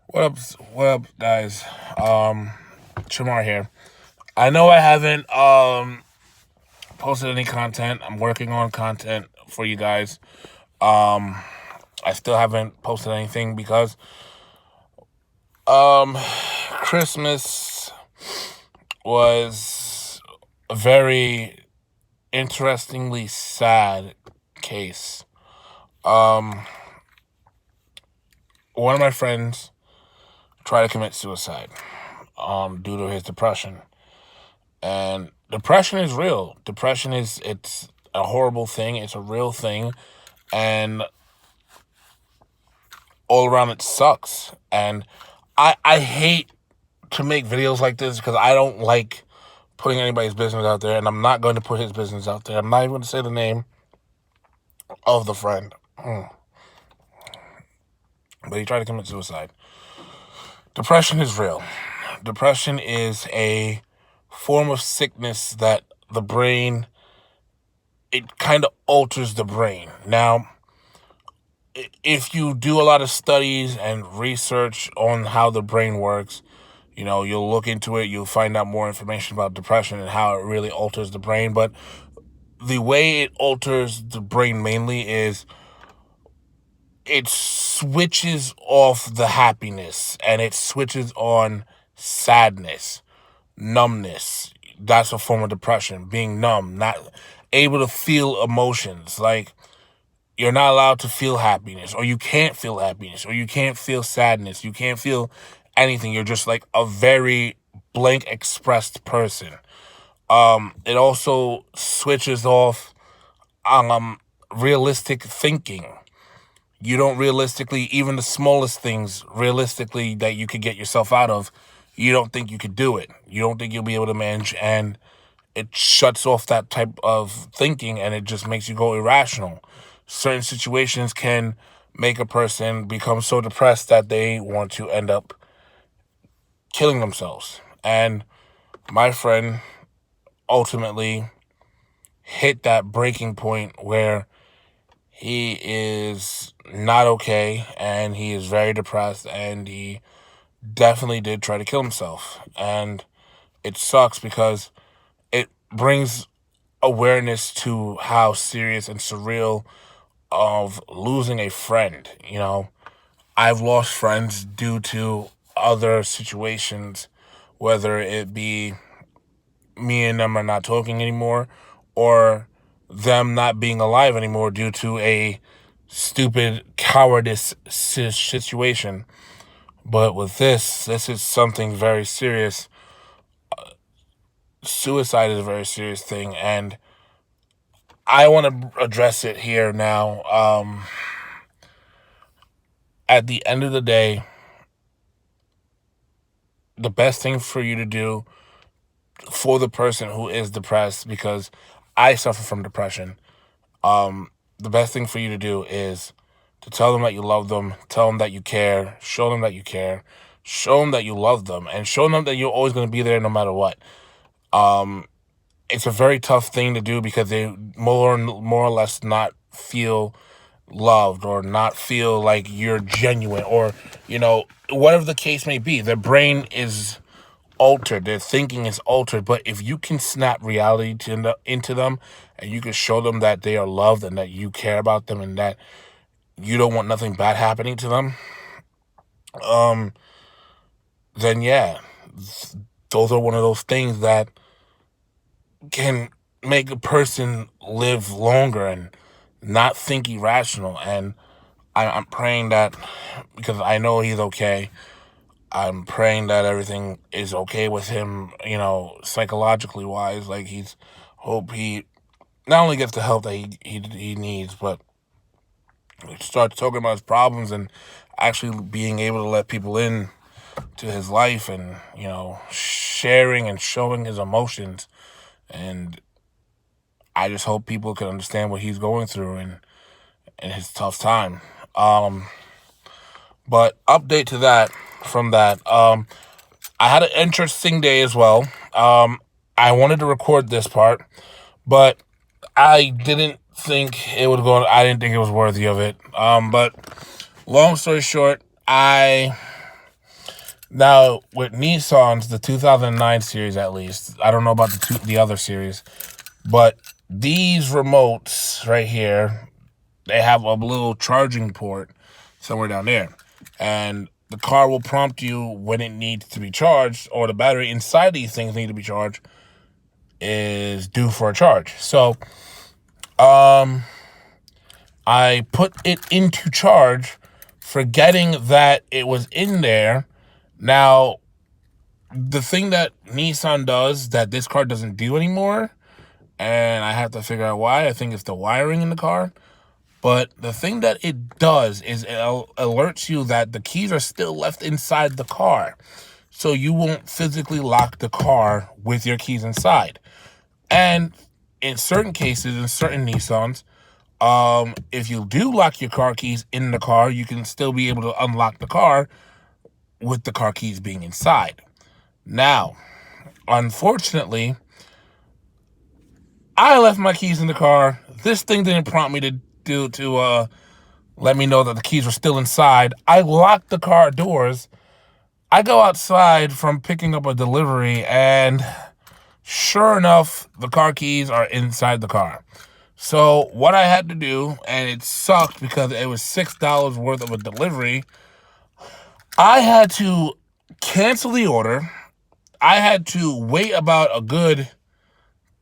What up, guys? Shamar here. I know I haven't posted any content. I'm working on content for you guys. Um, I still haven't posted anything because um, Christmas was a very interestingly sad case. Um, One of my friends tried to commit suicide due to his depression. And depression is real. It's a horrible thing. It's a real thing. And all around it sucks. And I hate to make videos like this because I don't like putting anybody's business out there. And I'm not going to put his business out there. I'm not even going to say the name of the friend. But he tried to commit suicide. Depression is real. Depression is a form of sickness that the brain, it kind of alters the brain. Now, if you do a lot of studies and research on how the brain works, you'll look into it, you'll find out more information about depression and how it really alters the brain. But the way it alters the brain mainly is it switches off the happiness and it switches on sadness, numbness. That's a form of depression, being numb, not able to feel emotions. Like, you're not allowed to feel happiness, or you can't feel happiness, or you can't feel sadness. You can't feel anything. You're just like a very blank expressed person. It also switches off realistic thinking. You don't realistically, even the smallest things realistically that you could get yourself out of, you don't think you could do it. You don't think you'll be able to manage, and it shuts off that type of thinking and it just makes you go irrational. Certain situations can make a person become so depressed that they want to end up killing themselves. And my friend ultimately hit that breaking point where he is not okay and he is very depressed and he definitely did try to kill himself. And it sucks because it brings awareness to how serious and surreal of losing a friend. I've lost friends due to other situations, whether it be me and them are not talking anymore or them not being alive anymore due to a stupid cowardice situation. But with this is something very serious. Suicide is a very serious thing, and I want to address it here now. At the end of the day, the best thing for you to do for the person who is depressed, because I suffer from depression, the best thing for you to do is to tell them that you love them, tell them that you care, show them that you care, show them that you love them, and show them that you're always going to be there no matter what. It's a very tough thing to do because they more or less not feel loved or not feel like you're genuine, or whatever the case may be. Their brain is altered, their thinking is altered. But if you can snap reality into them and you can show them that they are loved and that you care about them and that you don't want nothing bad happening to them, um then yeah, those are one of those things that can make a person live longer and not think irrational. And I'm praying that, because I know he's okay, I'm praying that everything is okay with him, psychologically wise. Like, hope he not only gets the help that he needs, but starts talking about his problems and actually being able to let people in to his life, and sharing and showing his emotions. And I just hope people can understand what he's going through and his tough time. But update to that from that. I had an interesting day as well. I wanted to record this part, but I didn't think it would go. I didn't think it was worthy of it. But long story short, I Now, with Nissans, the 2009 series at least, I don't know about the other series, but these remotes right here, they have a little charging port somewhere down there. And the car will prompt you when it needs to be charged, or the battery inside these things need to be charged, is due for a charge. So, I put it into charge, forgetting that it was in there. Now, the thing that Nissan does that this car doesn't do anymore, and I have to figure out why. I think it's the wiring in the car. But the thing that it does is it alerts you that the keys are still left inside the car. So you won't physically lock the car with your keys inside. And in certain cases, in certain Nissans, if you do lock your car keys in the car, you can still be able to unlock the car with the car keys being inside. Now, unfortunately, I left my keys in the car. This thing didn't prompt me to let me know that the keys were still inside. I locked the car doors. I go outside from picking up a delivery, and sure enough, the car keys are inside the car. So what I had to do, and it sucked because it was $6 worth of a delivery, I had to cancel the order. I had to wait about a good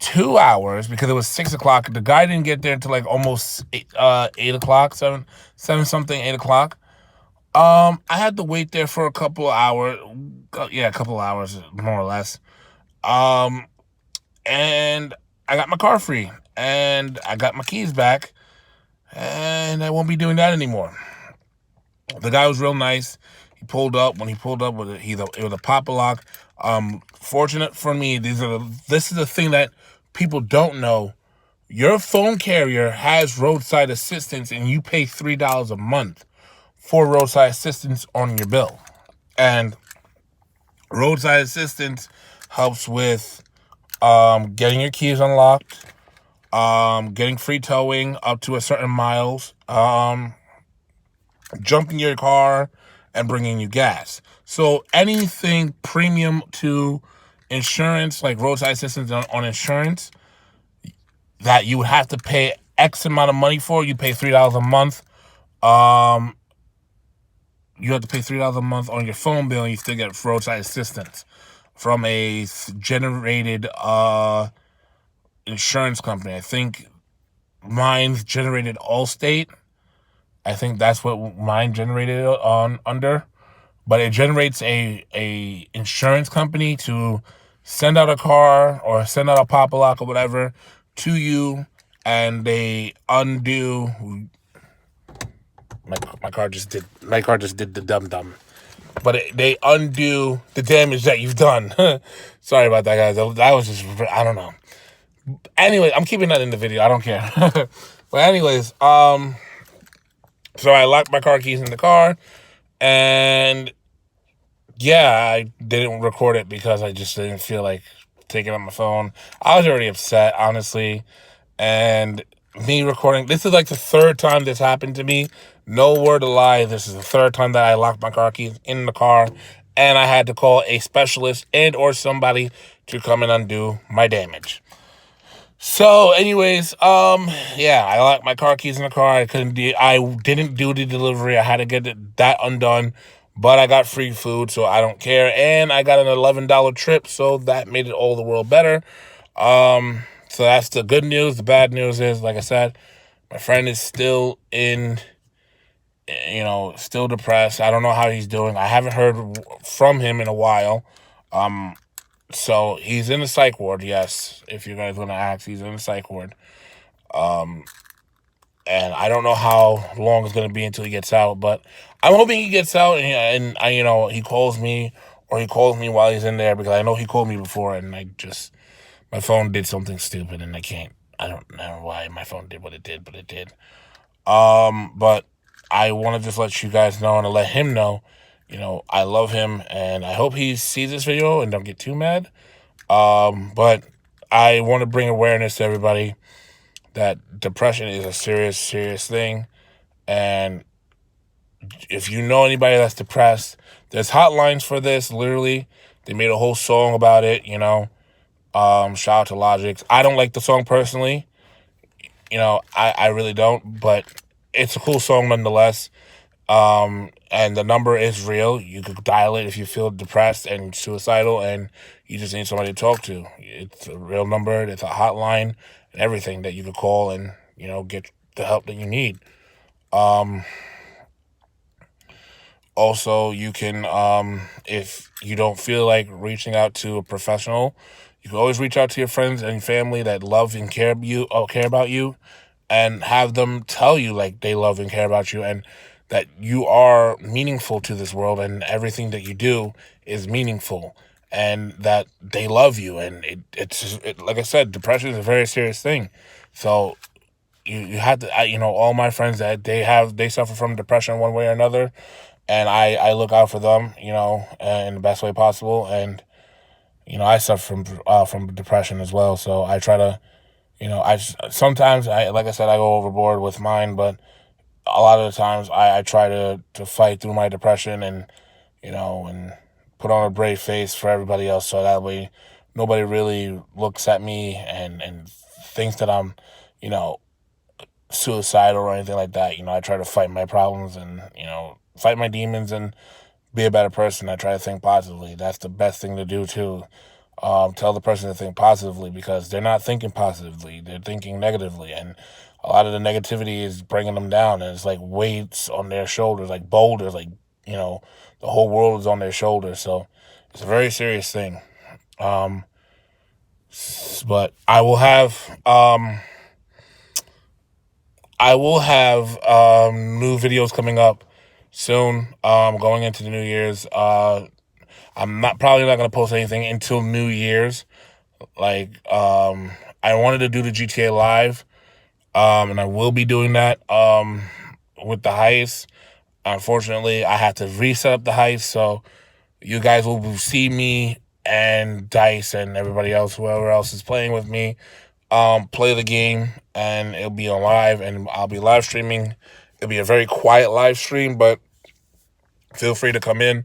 2 hours because it was 6 o'clock. The guy didn't get there until like almost 8 o'clock, 7 something, 8 o'clock. I had to wait there for a couple of hours. Yeah, a couple of hours, more or less. And I got my car free, and I got my keys back, and I won't be doing that anymore. The guy was real nice. He pulled up. When he pulled up, it was a pop-a-lock. Fortunate for me, this is the thing that people don't know. Your phone carrier has roadside assistance, and you pay $3 a month for roadside assistance on your bill. And roadside assistance helps with getting your keys unlocked, getting free towing up to a certain miles, jumping your car, and bringing you gas. So anything premium to insurance, like roadside assistance on insurance, that you would have to pay X amount of money for, you pay $3 a month. You have to pay $3 a month on your phone bill, and you still get roadside assistance from a generated insurance company. I think mine's generated Allstate. I think that's what mine generated on under. But it generates a insurance company to send out a car or send out a pop-a-lock or whatever to you, and they undo. My car just did the dum-dum. But they undo the damage that you've done. Sorry about that, guys. That was just, I don't know. Anyway, I'm keeping that in the video. I don't care. But anyways, so I locked my car keys in the car, and yeah, I didn't record it because I just didn't feel like taking on my phone. I was already upset, honestly, and me recording, this is like the third time this happened to me. No word of lie, this is the third time that I locked my car keys in the car, and I had to call a specialist and or somebody to come and undo my damage. So anyways, yeah, I locked my car keys in the car. I didn't do the delivery. I had to get that undone, but I got free food, so I don't care. And I got an $11 trip, so that made it all the world better. So that's the good news. The bad news is, like I said, my friend is still still depressed. I don't know how he's doing. I haven't heard from him in a while. So he's in the psych ward, yes. If you guys want to ask, he's in the psych ward. And I don't know how long it's going to be until he gets out, but I'm hoping he gets out and he calls me, or he calls me while he's in there, because I know he called me before, and my phone did something stupid, and I don't know why my phone did what it did, but it did. But I want to just let you guys know and to let him know, I love him, and I hope he sees this video and don't get too mad. But I want to bring awareness to everybody that depression is a serious, serious thing. And if you know anybody that's depressed, there's hotlines for this. Literally, they made a whole song about it. Shout out to Logic. I don't like the song personally. I really don't, but it's a cool song nonetheless. And the number is real. You could dial it if you feel depressed and suicidal and you just need somebody to talk to. It's a real number. It's a hotline and everything that you could call and, get the help that you need. Also, you can, if you don't feel like reaching out to a professional, you can always reach out to your friends and family that love and care about you, and have them tell you like they love and care about you, and that you are meaningful to this world, and everything that you do is meaningful, and that they love you. And it's like I said, depression is a very serious thing. So you have to, all my friends that they suffer from depression one way or another, and I look out for them, in the best way possible. And I suffer from depression as well, so I try to, sometimes like I said, I go overboard with mine, but a lot of the times I try to fight through my depression and and put on a brave face for everybody else, so that way nobody really looks at me and thinks that I'm suicidal or anything like that. I try to fight my problems and fight my demons and be a better person. I try to think positively. That's the best thing to do too. Tell the person to think positively, because they're not thinking positively. They're thinking negatively, and a lot of the negativity is bringing them down, and it's like weights on their shoulders, like boulders, like, the whole world is on their shoulders. So it's a very serious thing. But I will have new videos coming up soon, going into the New Year's. I'm probably not gonna post anything until New Year's. Like, I wanted to do the GTA Live, and I will be doing that, with the heist. Unfortunately, I had to reset up the heist, so you guys will see me and Dice and everybody else, whoever else is playing with me, play the game, and it'll be on live, and I'll be live streaming. It'll be a very quiet live stream, but feel free to come in.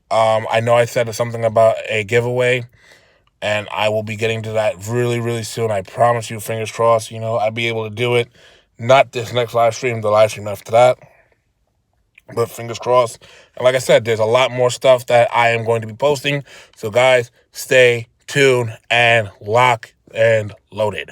I know I said something about a giveaway, and I will be getting to that really, really soon. I promise you, fingers crossed, I'll be able to do it. Not this next live stream, the live stream after that, but fingers crossed. And like I said, there's a lot more stuff that I am going to be posting. So guys, stay tuned and lock and loaded.